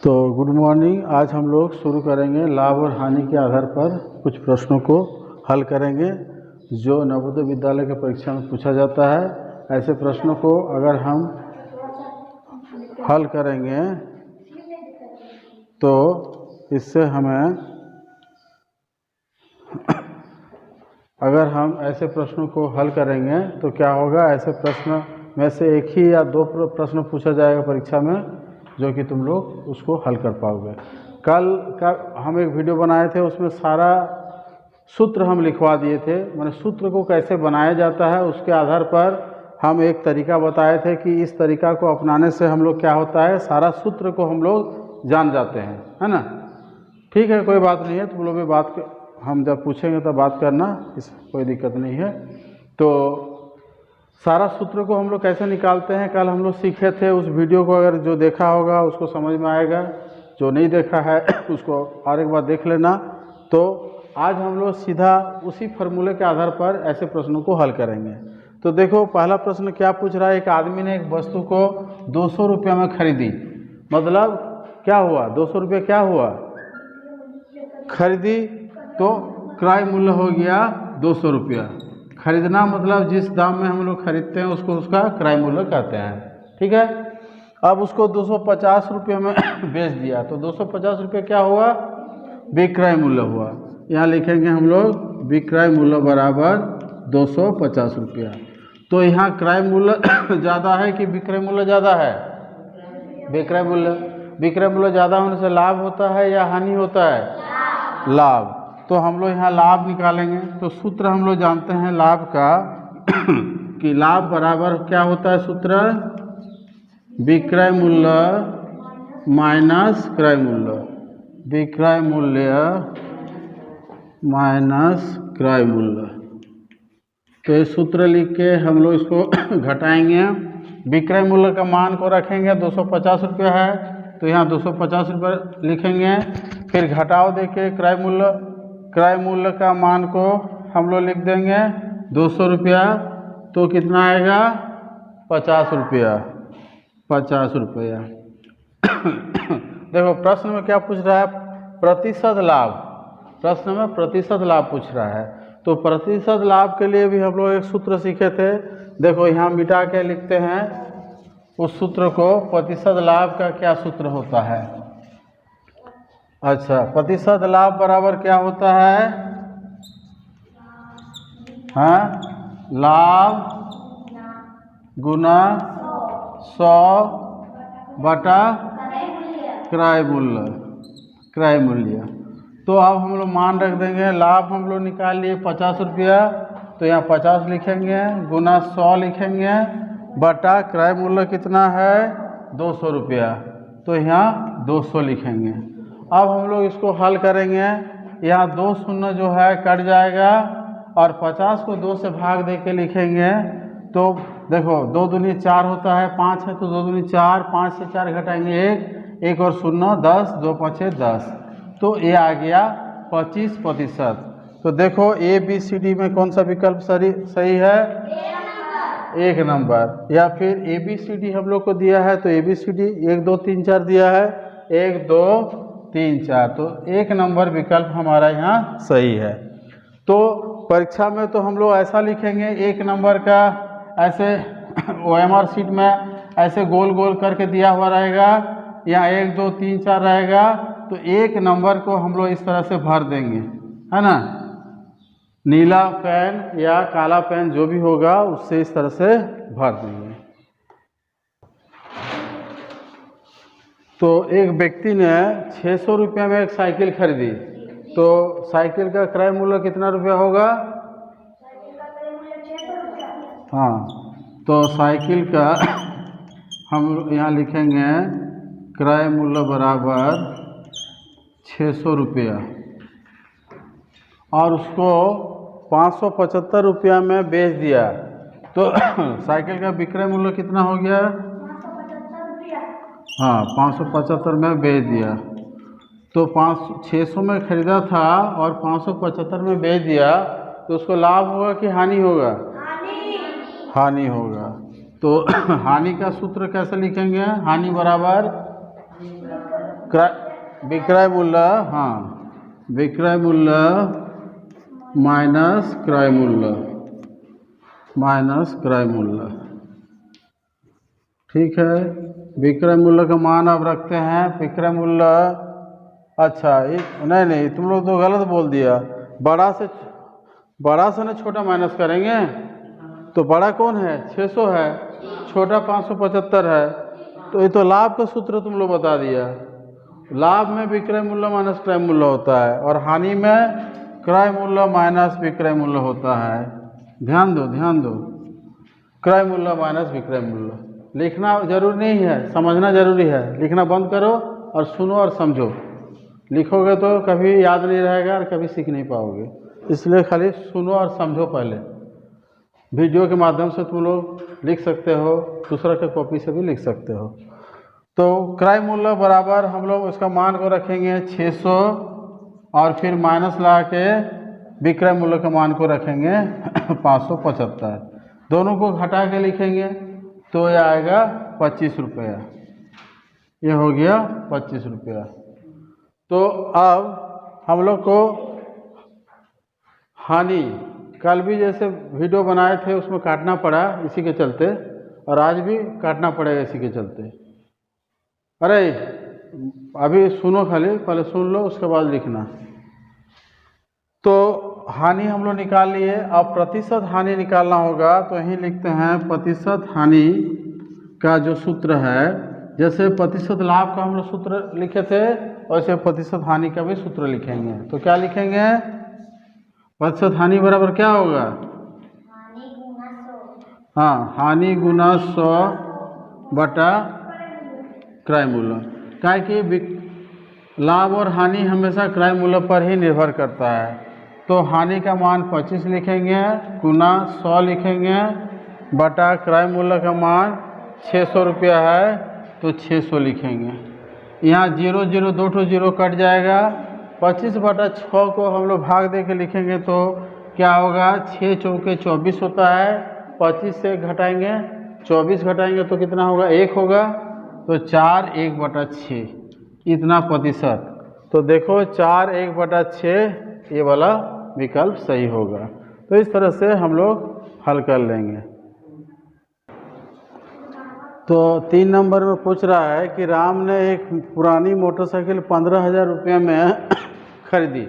तो good morning. आज हम लोग शुरू करेंगे लाभ और हानि के आधार पर कुछ प्रश्नों को हल करेंगे जो नवोदय विद्यालय के परीक्षा में पूछा जाता है। ऐसे प्रश्नों को अगर हम हल करेंगे तो इससे हमें अगर हम ऐसे प्रश्नों को हल करेंगे तो क्या होगा, ऐसे प्रश्न में से एक ही या दो प्रश्न पूछा जाएगा परीक्षा में जो कि तुम लोग उसको हल कर पाओगे। कल का हम एक वीडियो बनाए थे, उसमें सारा सूत्र हम लिखवा दिए थे, माने सूत्र को कैसे बनाया जाता है उसके आधार पर हम एक तरीका बताए थे कि इस तरीका को अपनाने से हम लोग क्या होता है, सारा सूत्र को हम लोग जान जाते हैं, है ना। ठीक है, कोई बात नहीं है, तुम लोग भी हम जब पूछेंगे तो बात करना, इस कोई दिक्कत नहीं है। तो सारा सूत्र को हम लोग कैसे निकालते हैं कल हम लोग सीखे थे। उस वीडियो को अगर जो देखा होगा उसको समझ में आएगा, जो नहीं देखा है उसको और एक बार देख लेना। तो आज हम लोग सीधा उसी फार्मूले के आधार पर ऐसे प्रश्नों को हल करेंगे। तो देखो पहला प्रश्न क्या पूछ रहा है, एक आदमी ने एक वस्तु को 200 रुपये में खरीदी, मतलब क्या हुआ, 200 रुपये क्या हुआ, खरीदी, तो क्रय मूल्य हो गया 200 रुपया। खरीदना मतलब जिस दाम में हम लोग खरीदते हैं उसको उसका क्रय मूल्य कहते हैं, ठीक है। अब उसको 250 रुपये में बेच दिया तो 250 रुपये क्या हुआ, विक्रय मूल्य हुआ। यहाँ लिखेंगे हम लोग विक्रय मूल्य बराबर 250 रुपया। तो यहाँ क्रय मूल्य ज़्यादा है कि विक्रय मूल्य ज़्यादा है, विक्रय मूल्य ज़्यादा होने से लाभ होता है या हानि होता है, लाभ। तो हम लोग यहाँ लाभ निकालेंगे। तो सूत्र हम लोग जानते हैं लाभ का कि लाभ बराबर क्या होता है, सूत्र विक्रय मूल्य माइनस क्रय मूल्य, विक्रय मूल्य माइनस क्रय मूल्य। तो ये सूत्र लिख के हम लोग इसको घटाएंगे। विक्रय मूल्य का मान को रखेंगे 250 रुपये है तो यहाँ 250 रुपये लिखेंगे, फिर घटाव देके क्रय मूल्य का मान को हम लोग लिख देंगे 200 रुपया। तो कितना आएगा, 50 रुपया, 50 रुपया। देखो प्रश्न में क्या पूछ रहा है, प्रतिशत लाभ, प्रश्न में प्रतिशत लाभ पूछ रहा है। तो प्रतिशत लाभ के लिए भी हम लोग एक सूत्र सीखे थे, देखो यहाँ मिटा के लिखते हैं उस सूत्र को। प्रतिशत लाभ का क्या सूत्र होता है, अच्छा, प्रतिशत लाभ बराबर क्या होता है, हाँ, लाभ गुना 100 बटा क्रय मूल्य। तो अब हम लोग मान रख देंगे, लाभ हम लोग निकाल लिए 50 रुपया, तो यहाँ 50 लिखेंगे, गुना 100 लिखेंगे, बटा क्रय मूल्य कितना है 200 रुपया, तो यहाँ 200 लिखेंगे। अब हम लोग इसको हल करेंगे, यहाँ 2 शून्य जो है कट जाएगा और 50 को 2 से भाग दे के लिखेंगे। तो देखो 2 दूनी 4 होता है, 5 है तो 2 दूनी 4, 5 से 4 घटाएंगे 1 और शून्य 10, 2 5 10, तो ये आ गया 25%। तो देखो ABCD में कौन सा विकल्प सही है, 1 नंबर। या फिर ABCD हम लोग को दिया है तो ABCD 1 2 3 4 दिया है, 1 2 3 4, तो 1 नंबर विकल्प हमारा यहाँ सही है। तो परीक्षा में तो हम लोग ऐसा लिखेंगे, 1 नंबर का ऐसे OMR शीट में ऐसे गोल गोल करके दिया हुआ रहेगा, यहाँ 1 2 3 4 रहेगा, तो 1 नंबर को हम लोग इस तरह से भर देंगे, है ना। नीला पेन या काला पेन जो भी होगा उससे इस तरह से भर देंगे। तो एक व्यक्ति ने 600 रुपये में एक साइकिल खरीदी, तो साइकिल का क्रय मूल्य कितना रुपया होगा, हाँ, तो साइकिल का हम यहाँ लिखेंगे क्रय मूल्य बराबर 600 रुपया, और उसको 575 रुपया में बेच दिया, तो साइकिल का विक्रय मूल्य कितना हो गया, हाँ, 575 में बेच दिया। तो 600 में खरीदा था और 575 में बेच दिया, तो उसको लाभ होगा कि हानि होगा, हानि होगा। तो हानि का सूत्र कैसे लिखेंगे, हानि बराबर विक्रय मूल्य, हाँ, विक्रय मूल्य माइनस क्रय मूल्य, माइनस क्रय मूल्य। ठीक है, विक्रय मूल्य का मान अब रखते हैं। विक्रय मूल्य, अच्छा नहीं तुम लोग तो गलत बोल दिया। बड़ा से ना छोटा माइनस करेंगे तो बड़ा कौन है, 600 है, छोटा 575 है। तो ये तो लाभ का सूत्र तुम लोग बता दिया। लाभ में विक्रय मूल्य माइनस क्रय मूल्य होता है और हानि में क्रय मूल्य माइनस विक्रय मूल्य होता है। ध्यान दो, क्रय मूल्य माइनस विक्रय मूल्य। लिखना जरूरी नहीं है, समझना जरूरी है। लिखना बंद करो और सुनो और समझो। लिखोगे तो कभी याद नहीं रहेगा और कभी सीख नहीं पाओगे, इसलिए खाली सुनो और समझो। पहले वीडियो के माध्यम से तुम लोग लिख सकते हो, दूसरा के कॉपी से भी लिख सकते हो। तो क्रय मूल्य बराबर हम लोग उसका मान को रखेंगे 600 और फिर माइनस ला के विक्रय मूल्य के मान को रखेंगे 575। दोनों को घटा के लिखेंगे तो ये आएगा 25 रुपया। ये हो गया 25 रुपया। तो अब हम लोग को हानि, कल भी जैसे वीडियो बनाए थे उसमें काटना पड़ा इसी के चलते, और आज भी काटना पड़ेगा इसी के चलते। अरे अभी सुनो, खाली पहले सुन लो उसके बाद लिखना। तो हानि हम लोग निकाल लिए, अब प्रतिशत हानि निकालना होगा। तो यही लिखते हैं प्रतिशत हानि का जो सूत्र है, जैसे प्रतिशत लाभ का हम लोग सूत्र लिखे थे वैसे प्रतिशत हानि का भी सूत्र लिखेंगे। तो क्या लिखेंगे, प्रतिशत हानि बराबर क्या होगा, हाँ, हानि गुना 100 बटा क्रय मूल्य। क्या कि लाभ और हानि हमेशा क्रय मूल्य पर ही निर्भर करता है। तो हानि का मान 25 लिखेंगे, गुना 100 लिखेंगे, बटा क्रय मूल्य का मान 600 रुपया है तो 600 लिखेंगे। यहाँ 0 0 2 ठो 0 कट जाएगा। 25 बटा 6 को हम लोग भाग दे के लिखेंगे तो क्या होगा, 6 चौके 24 होता है। 25 से घटाएंगे, 24 घटाएंगे तो कितना होगा, 1 होगा। तो 4 1 बटा 6 इतना प्रतिशत। तो देखो 4 1 बटा 6 ये वाला विकल्प सही होगा। तो इस तरह से हम लोग हल कर लेंगे। तो 3 नंबर में पूछ रहा है कि राम ने एक पुरानी मोटरसाइकिल 15,000 रुपये में खरीदी।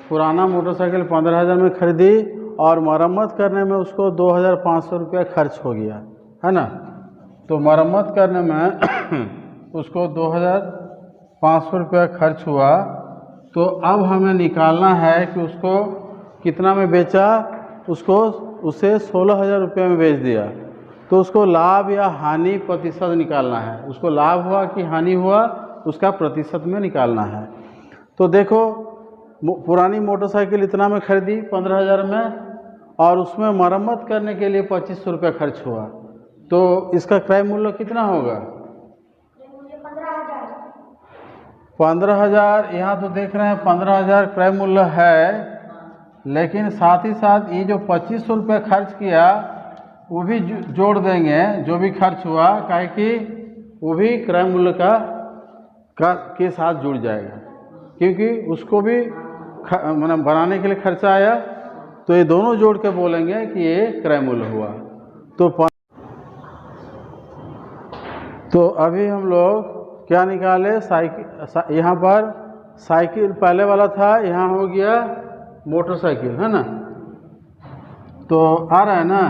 पुराना मोटरसाइकिल 15,000 में खरीदी और मरम्मत करने में उसको 2,500 रुपया खर्च हो गया, है ना। तो मरम्मत करने में उसको 2,500 रुपया खर्च हुआ। तो अब हमें निकालना है कि उसको कितना में बेचा, उसे 16,000 रुपये में बेच दिया। तो उसको लाभ या हानि प्रतिशत निकालना है। उसको लाभ हुआ कि हानि हुआ उसका प्रतिशत में निकालना है। तो देखो पुरानी मोटरसाइकिल इतना में खरीदी 15,000 में और उसमें मरम्मत करने के लिए 2500 रुपया खर्च हुआ। तो इसका क्रय मूल्य कितना होगा, 15,000। यहाँ तो देख रहे हैं 15,000 क्रय मूल्य है, लेकिन साथ ही साथ ये जो 2500 रुपया खर्च किया वो भी जोड़ देंगे, जो भी खर्च हुआ, काहे कि वो भी क्रय मूल्य के साथ जुड़ जाएगा, क्योंकि उसको भी मतलब बनाने के लिए खर्चा आया। तो ये दोनों जोड़ के बोलेंगे कि ये क्रय मूल्य हुआ। तो अभी हम लोग क्या निकाले, साइकिल। यहाँ पर साइकिल पहले वाला था, यहाँ हो गया मोटरसाइकिल, है ना। तो आ रहा है ना।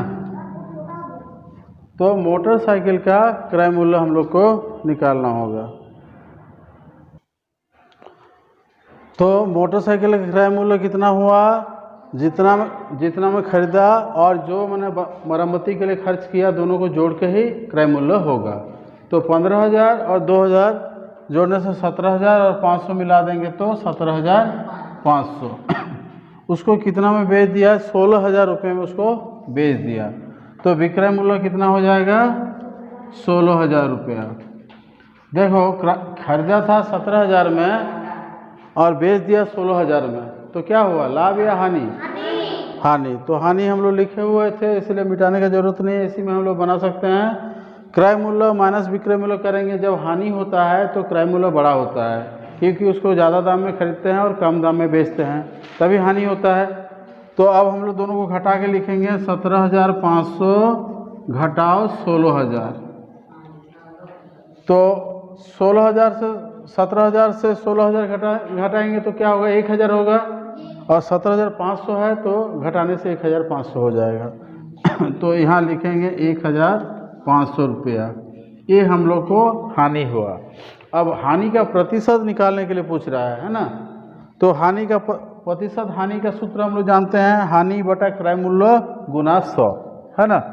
तो मोटरसाइकिल का क्रय मूल्य हम लोग को निकालना होगा। तो मोटरसाइकिल का क्रय मूल्य कितना हुआ, जितना में खरीदा और जो मैंने मरम्मती के लिए खर्च किया, दोनों को जोड़ के ही क्रय मूल्य होगा। तो 15,000 और 2,000 जोड़ने से 17,000 और 500 मिला देंगे तो 17,500। उसको कितना में बेच दिया, 16,000 रुपये में उसको बेच दिया। तो विक्रय मूल्य कितना हो जाएगा, 16,000 रुपया। देखो खरीदा था 17,000 में और बेच दिया 16,000 में, तो क्या हुआ, लाभ या हानि, हानि। तो हानि हम लोग लिखे हुए थे इसलिए मिटाने की जरूरत नहीं है, इसी में हम लोग बना सकते हैं क्रय मूल्य माइनस विक्रय मूल्य करेंगे जब हानि होता है तो क्रय मूल्य बड़ा होता है, क्योंकि उसको ज़्यादा दाम में खरीदते हैं और कम दाम में बेचते हैं, तभी हानि होता है। तो अब हम लोग दोनों को घटा के लिखेंगे 17,500 घटाओ 16,000। तो 16,000 से 17,000 से 16,000 घटाएंगे तो क्या होगा, 1,000 होगा, और 17,500 है तो घटाने से 1,500 हो जाएगा। तो यहाँ लिखेंगे 1,500 रुपया, ये हम लोग को हानि हुआ। अब हानि का प्रतिशत निकालने के लिए पूछ रहा है ना, तो हानि का प्रतिशत, हानि का सूत्र हम लोग जानते हैं, हानि बटा क्रय मूल्य गुना 100, है ना,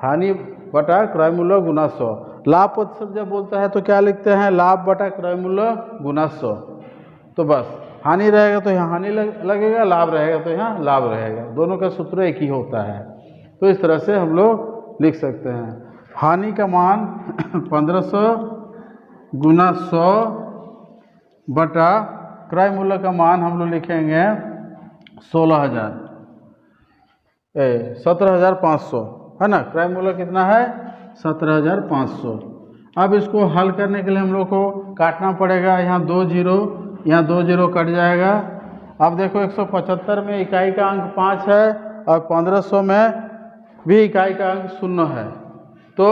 हानि बटा क्रय मूल्य गुना 100। लाभ प्रतिशत जब बोलता है तो क्या लिखते हैं, लाभ बटा क्रय मूल्य गुना 100। तो बस हानि रहेगा तो यहाँ हानि लगेगा, लाभ रहेगा तो यहाँ लाभ रहेगा, दोनों का सूत्र एक ही होता है। तो इस तरह से हम लोग लिख सकते हैं, हानि का मान 1500 गुना 100 बटा क्रय मूल्य का मान हम लोग लिखेंगे 17,500, है ना, क्रय मूल्य कितना है 17,500। अब इसको हल करने के लिए हम लोग को काटना पड़ेगा, यहाँ 2 जीरो, यहाँ 2 जीरो कट जाएगा। अब देखो 175 में इकाई का अंक 5 है और 1500 में भी इकाई का अंक 0 है, तो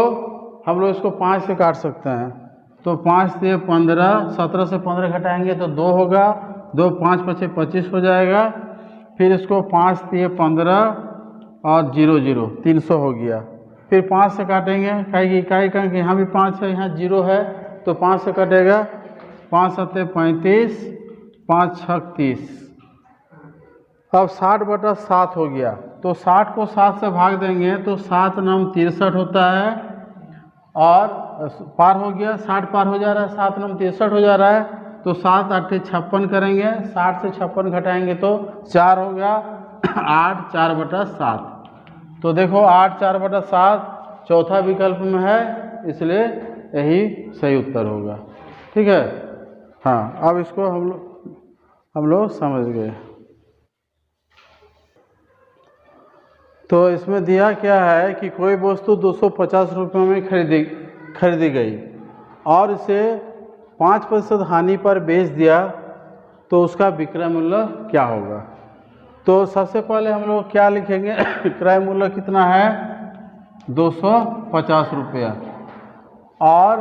हम लोग इसको 5 से काट सकते हैं। तो 5 से 15, 17 से 15 घटाएंगे तो 2 होगा, 2 5 5 25 हो जाएगा। फिर इसको 5 से 15 और 0 0 300 हो गया। फिर 5 से काटेंगे, इकाई का अंक यहाँ भी 5 है, यहाँ 0 है, तो 5 से कटेगा, 5 7 35, 5 6 30। अब 60 बटा 7 हो गया, तो 60 को 7 से भाग देंगे तो 7 9 63 होता है, और पार हो गया, 60 पार हो जा रहा है, 7 9 63 हो जा रहा है, तो 7 8 56 करेंगे, 60 से 56 घटाएंगे तो 4 हो गया, 8 4 बटा 7। तो देखो 8 4 बटा 7 चौथा विकल्प में है, इसलिए यही सही उत्तर होगा। ठीक है, हाँ, अब इसको हम लोग समझ गए। तो इसमें दिया क्या है कि कोई वस्तु 250 रुपये में खरीदी गई और इसे 5% हानि पर बेच दिया, तो उसका विक्रय मूल्य क्या होगा। तो सबसे पहले हम लोग क्या लिखेंगे, क्रय मूल्य कितना है 250 रुपया, और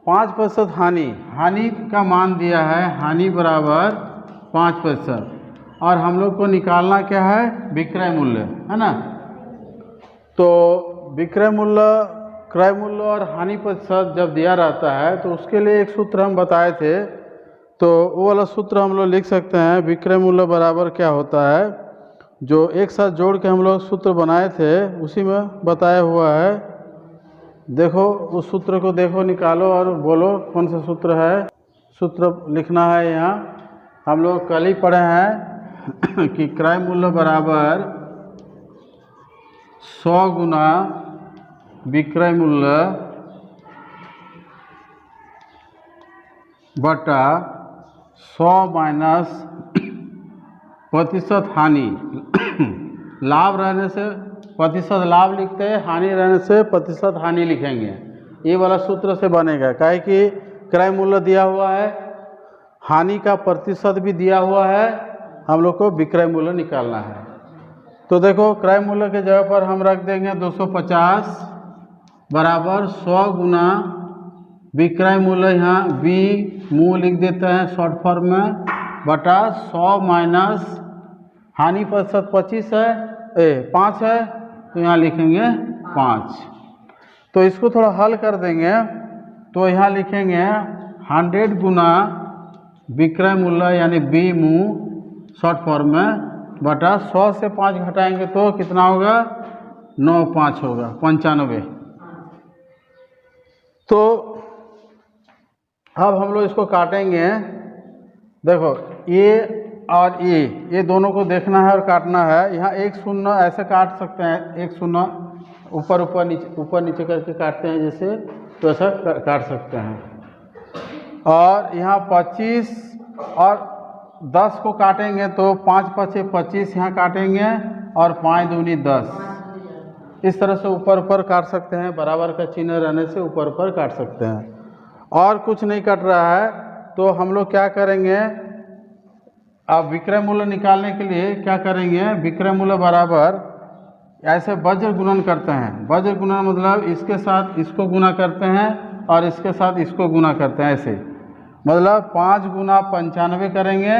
5% हानि का मान दिया है, हानि बराबर 5%, और हम लोग को निकालना क्या है, विक्रय मूल्य, है ना। तो विक्रय मूल्य, क्रय मूल्य और हानि प्रतिशत जब दिया रहता है तो उसके लिए एक सूत्र हम बताए थे, तो वो वाला सूत्र हम लोग लिख सकते हैं। विक्रय मूल्य बराबर क्या होता है, जो एक साथ जोड़ के हम लोग सूत्र बनाए थे उसी में बताया हुआ है। देखो उस सूत्र को देखो, निकालो और बोलो कौन सा सूत्र है। सूत्र लिखना है यहाँ, हम लोग कल ही पढ़े हैं कि क्रय मूल्य बराबर 100 गुना विक्रय मूल्य बटा 100 माइनस प्रतिशत हानि। लाभ रहने से प्रतिशत लाभ लिखते हैं, हानि रहने से प्रतिशत हानि लिखेंगे। ये वाला सूत्र से बनेगा, काहे कि क्रय मूल्य दिया हुआ है, हानि का प्रतिशत भी दिया हुआ है, हम लोग को विक्रय मूल्य निकालना है। तो देखो क्रय मूल्य के जगह पर हम रख देंगे 250 बराबर 100 गुना विक्रय मूल्य, यहाँ बी मूल लिख देते हैं शॉर्ट फॉर्म में, बटा 100 माइनस हानि प्रतिशत 5 है, तो यहाँ लिखेंगे 5। तो इसको थोड़ा हल कर देंगे, तो यहाँ लिखेंगे 100 गुना विक्रय मूल्य यानी बी मूल शॉर्ट फॉर्म में, बटा 100 से 5 घटाएंगे तो कितना होगा, 9 5 होगा 95। तो अब हम लोग इसको काटेंगे। देखो ये और ये दोनों को देखना है और काटना है। यहाँ एक शून्य ऐसे काट सकते हैं, एक शून्य ऊपर नीचे करके काटते हैं जैसे, तो ऐसा काट सकते हैं। और यहाँ 25 और 10 को काटेंगे तो 5 5 25 यहाँ काटेंगे, और 5 दूनी 10, इस तरह से ऊपर ऊपर काट सकते हैं, बराबर का चिन्ह रहने से ऊपर ऊपर काट सकते हैं। और कुछ नहीं कट रहा है तो हम लोग क्या करेंगे, अब विक्रय मूल्य निकालने के लिए क्या करेंगे, विक्रय मूल्य बराबर ऐसे वज्र गुणन करते हैं। वज्र गुणन मतलब इसके साथ इसको गुना करते हैं और इसके साथ इसको गुना करते हैं, ऐसे मतलब 5 गुना 95 करेंगे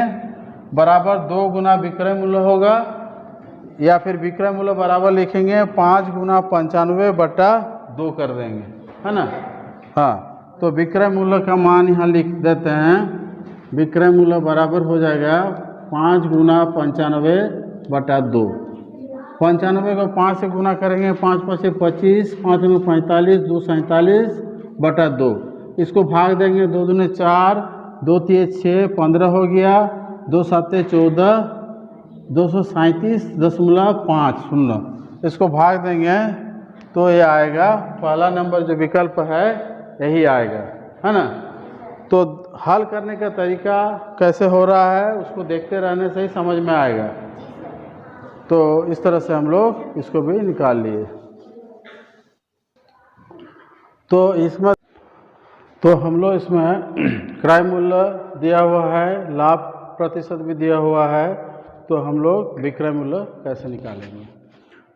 बराबर 2 गुना विक्रय मूल्य होगा, या फिर विक्रय मूल्य बराबर लिखेंगे 5 गुना 95 बटा 2 कर देंगे, है ना। हाँ, तो विक्रय मूल्य का मान यहाँ लिख देते हैं। विक्रय मूल्य बराबर हो जाएगा 5 गुना 95 बटा 2। 95 को 5 से गुना करेंगे, 5 5 25, 5 में 45, 2 47 बटा 2। इसको भाग देंगे, 2 दूने 4, 2 3 6, 15 हो गया, 2 7 14, 237.5 इसको भाग देंगे तो ये आएगा, पहला नंबर जो विकल्प है यही आएगा, है ना। तो हल करने का तरीका कैसे हो रहा है उसको देखते रहने से ही समझ में आएगा। तो इस तरह से हम लोग इसको भी निकाल लिए। तो हम लोग इसमें क्रय मूल्य दिया हुआ है, लाभ प्रतिशत भी दिया हुआ है, तो हम लोग विक्रय मूल्य कैसे निकालेंगे।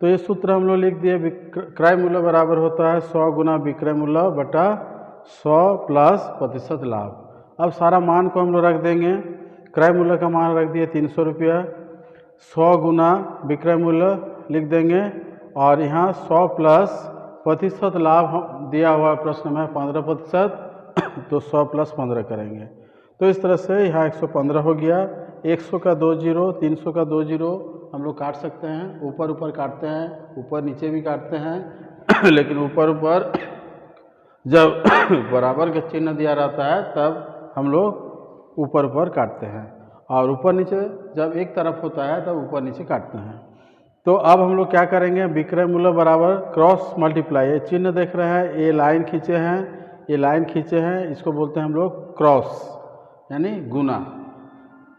तो ये सूत्र हम लोग लिख दिए, क्रय मूल्य बराबर होता है 100 गुना विक्रय मूल्य बटा 100 प्लस प्रतिशत लाभ। अब सारा मान को हम लोग रख देंगे। क्रय मूल्य का मान रख दिए 300 रुपया, 100 गुना विक्रय मूल्य लिख देंगे और यहाँ 100 प्लस प्रतिशत लाभ दिया हुआ प्रश्न में 15%, तो 100 प्लस 15 करेंगे। तो इस तरह से यहाँ 115 हो गया। 100 का 2 जीरो, 300 का 2 जीरो हम लोग काट सकते हैं, ऊपर ऊपर काटते हैं, ऊपर नीचे भी काटते हैं लेकिन ऊपर ऊपर जब बराबर का चिन्ह दिया रहता है तब हम लोग ऊपर ऊपर काटते हैं, और ऊपर नीचे जब एक तरफ होता है तब ऊपर नीचे काटते हैं। तो अब हम लोग क्या करेंगे, विक्रय मूल्य बराबर क्रॉस मल्टीप्लाई, ये चिन्ह देख रहे हैं, ये लाइन खींचे हैं, ये लाइन खींचे हैं, इसको बोलते हैं हम लोग क्रॉस, यानी गुना।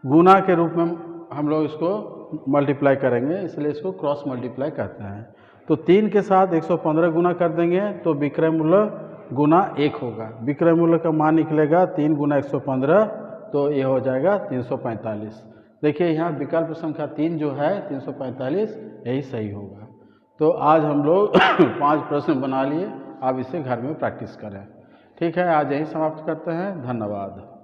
गुना के रूप में हम लोग इसको मल्टीप्लाई करेंगे, इसलिए इसको क्रॉस मल्टीप्लाई कहते हैं। तो 3 के साथ 115 गुना कर देंगे तो विक्रय मूल्य गुना 1 होगा। विक्रय मूल्य का मान निकलेगा 3 गुना 115, तो ये हो जाएगा 345। देखिए यहाँ विकल्प संख्या 3 जो है 345 यही सही होगा। तो आज हम लोग 5 प्रश्न बना लिए, आप इसे घर में प्रैक्टिस करें। ठीक है, आज यही समाप्त करते हैं। धन्यवाद।